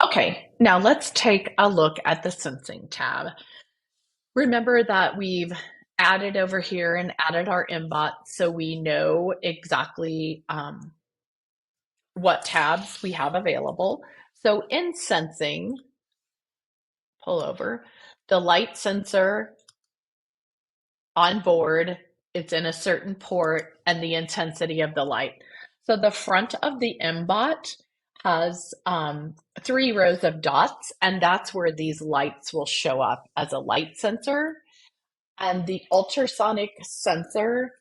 Okay, now let's take a look at the Sensing tab. Remember that we've added over here and added our MBot so we know exactly what tabs we have available. So in Sensing, pull over, the light sensor on board, it's in a certain port, and the intensity of the light. So the front of the MBot has 3 rows of dots, and that's where these lights will show up as a light sensor. And the ultrasonic sensor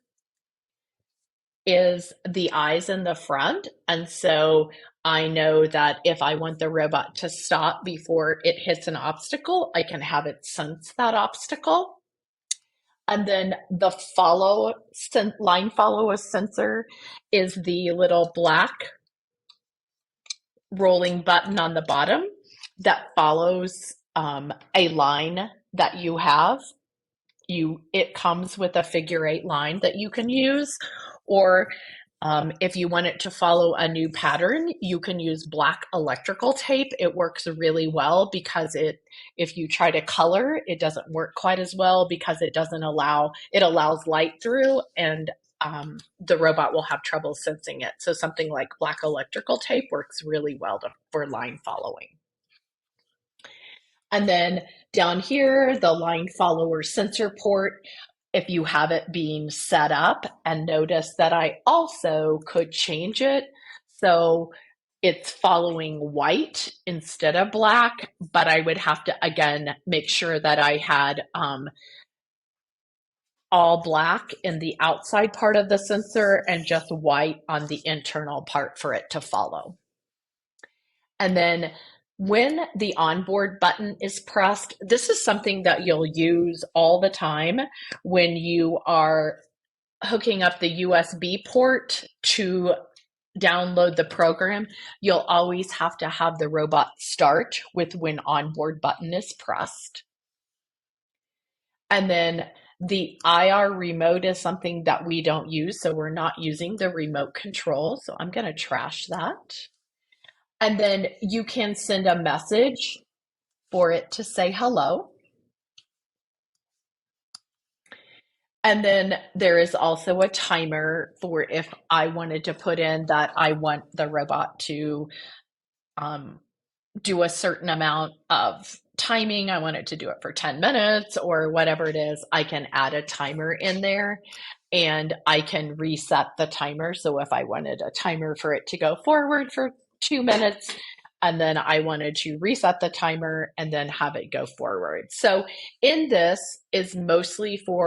is the eyes in the front. And so I know that if I want the robot to stop before it hits an obstacle, I can have it sense that obstacle. And then the line follow sensor is the little black rolling button on the bottom that follows a line that you have. It comes with a figure-8 line that you can use, or if you want it to follow a new pattern, you can use black electrical tape. It works really well because if you try to color, it doesn't work quite as well because it allows light through, and the robot will have trouble sensing it. So something like black electrical tape works really well for line following. And then down here, the line follower sensor port, if you have it being set up, and notice that I also could change it. So it's following white instead of black, but I would have to, again, make sure that I had all black in the outside part of the sensor and just white on the internal part for it to follow. And then when the onboard button is pressed, this is something that you'll use all the time when you are hooking up the USB port to download the program. You'll always have to have the robot start with when onboard button is pressed. And then the IR remote is something that we don't use, so we're not using the remote control. So I'm going to trash that. And then you can send a message for it to say hello. And then there is also a timer for if I wanted to put in that I want the robot to do a certain amount of timing. I want it to do it for 10 minutes or whatever it is. I can add a timer in there and I can reset the timer. So if I wanted a timer for it to go forward for 2 minutes, and then I wanted to reset the timer and then have it go forward. So in this is mostly for